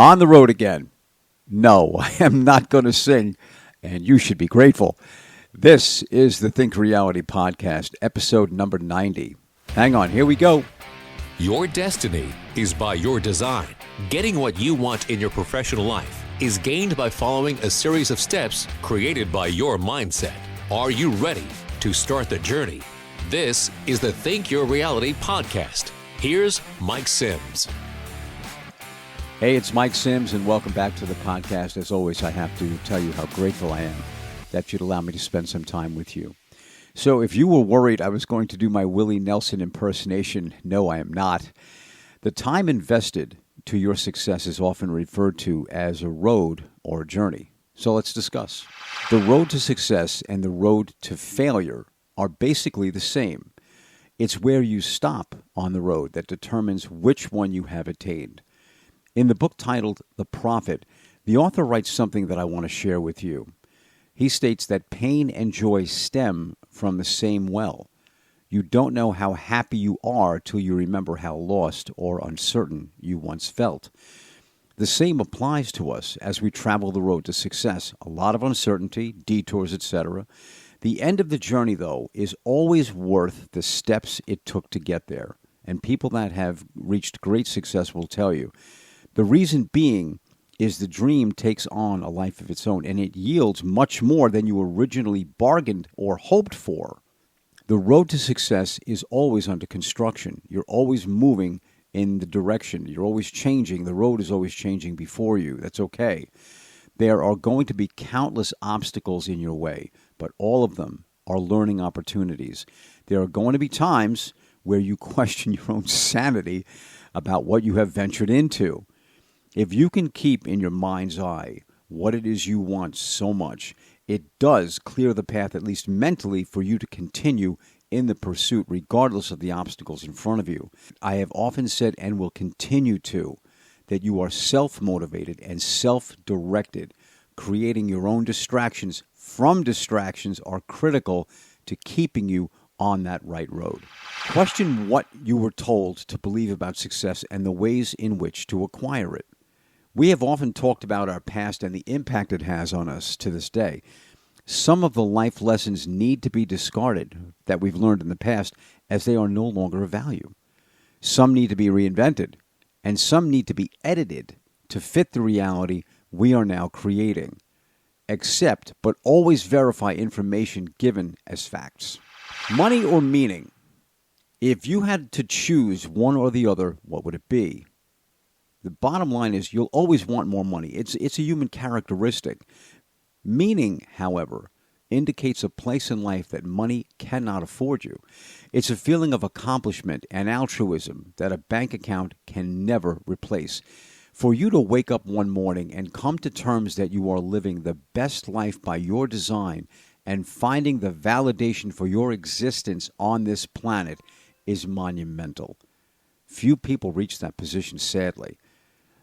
On the road again. No, I am not going to sing, and you should be grateful. This is the Think Reality Podcast, episode number 90. Hang on, here we go. Your destiny is by your design. Getting what you want in your professional life is gained by following a series of steps created by your mindset. Are you ready to start the journey? This is the Think Your Reality Podcast. Here's Mike Sims. Hey, it's Mike Sims, and welcome back to the podcast. As always, I have to tell you how grateful I am that you'd allow me to spend some time with you. So if you were worried I was going to do my Willie Nelson impersonation, no, I am not. The time invested to your success is often referred to as a road or a journey. So let's discuss. The road to success and the road to failure are basically the same. It's where you stop on the road that determines which one you have attained. In the book titled The Prophet, the author writes something that I want to share with you. He states that pain and joy stem from the same well. You don't know how happy you are till you remember how lost or uncertain you once felt. The same applies to us as we travel the road to success. A lot of uncertainty, detours, etc. The end of the journey, though, is always worth the steps it took to get there. And people that have reached great success will tell you. The reason being is the dream takes on a life of its own, and it yields much more than you originally bargained or hoped for. The road to success is always under construction. You're always moving in the direction. You're always changing. The road is always changing before you. That's okay. There are going to be countless obstacles in your way, but all of them are learning opportunities. There are going to be times where you question your own sanity about what you have ventured into. If you can keep in your mind's eye what it is you want so much, it does clear the path, at least mentally, for you to continue in the pursuit, regardless of the obstacles in front of you. I have often said, and will continue to, that you are self-motivated and self-directed. Creating your own distractions from distractions are critical to keeping you on that right road. Question what you were told to believe about success and the ways in which to acquire it. We have often talked about our past and the impact it has on us to this day. Some of the life lessons need to be discarded that we've learned in the past as they are no longer of value. Some need to be reinvented, and some need to be edited to fit the reality we are now creating. Accept, but always verify information given as facts. Money or meaning? If you had to choose one or the other, what would it be? The bottom line is you'll always want more money. It's a human characteristic. Meaning, however, indicates a place in life that money cannot afford you. It's a feeling of accomplishment and altruism that a bank account can never replace. For you to wake up one morning and come to terms that you are living the best life by your design and finding the validation for your existence on this planet is monumental. Few people reach that position, sadly.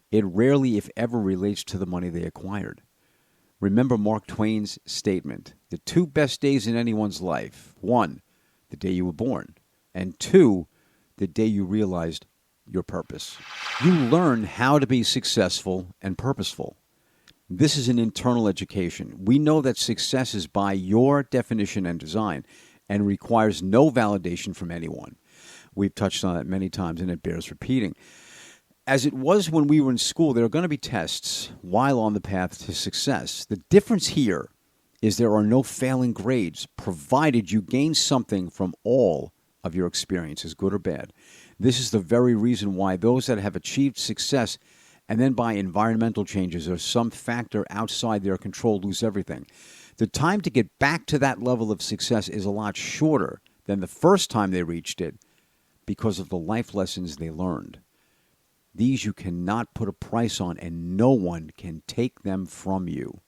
It rarely, if ever, relates to the money they acquired. Remember Mark Twain's statement, the two best days in anyone's life, 1, the day you were born, and 2, the day you realized your purpose. You learn how to be successful and purposeful. This is an internal education. We know that success is by your definition and design and requires no validation from anyone. We've touched on that many times, and it bears repeating. As it was when we were in school, there are going to be tests while on the path to success. The difference here is there are no failing grades, provided you gain something from all of your experiences, good or bad. This is the very reason why those that have achieved success and then by environmental changes or some factor outside their control lose everything. The time to get back to that level of success is a lot shorter than the first time they reached it because of the life lessons they learned. These you cannot put a price on, and no one can take them from you.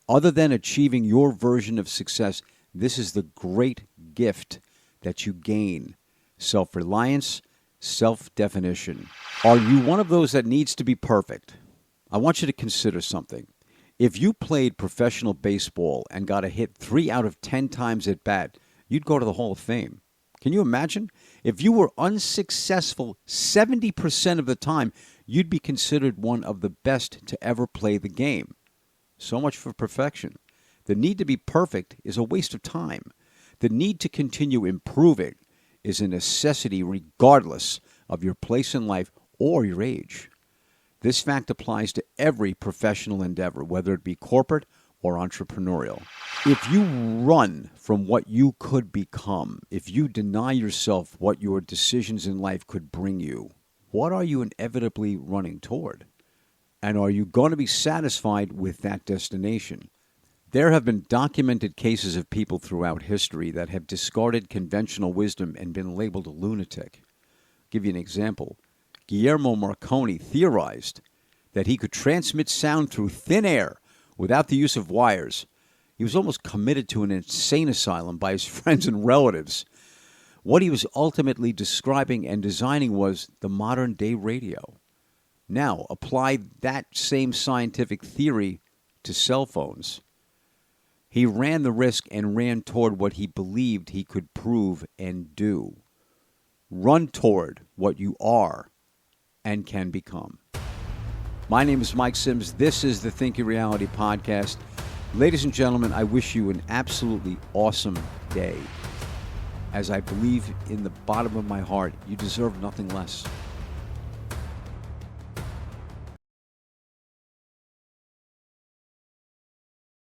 Other than achieving your version of success, this is the great gift that you gain. Self-reliance, self-definition. Are you one of those that needs to be perfect? I want you to consider something. If you played professional baseball and got a hit 3 out of 10 times at bat, you'd go to the Hall of Fame. Can you imagine? If you were unsuccessful 70% of the time, you'd be considered one of the best to ever play the game. So much for perfection. The need to be perfect is a waste of time. The need to continue improving is a necessity regardless of your place in life or your age. This fact applies to every professional endeavor, whether it be corporate or entrepreneurial. If you run from what you could become, if you deny yourself what your decisions in life could bring you, what are you inevitably running toward? And are you going to be satisfied with that destination? There have been documented cases of people throughout history that have discarded conventional wisdom and been labeled a lunatic. I'll give you an example. Guillermo Marconi theorized that he could transmit sound through thin air without the use of wires. He was almost committed to an insane asylum by his friends and relatives. What he was ultimately describing and designing was the modern-day radio. Now, apply that same scientific theory to cell phones. He ran the risk and ran toward what he believed he could prove and do. Run toward what you are and can become. My name is Mike Sims. This is the Thinking Reality Podcast. Ladies and gentlemen, I wish you an absolutely awesome day. As I believe in the bottom of my heart, you deserve nothing less.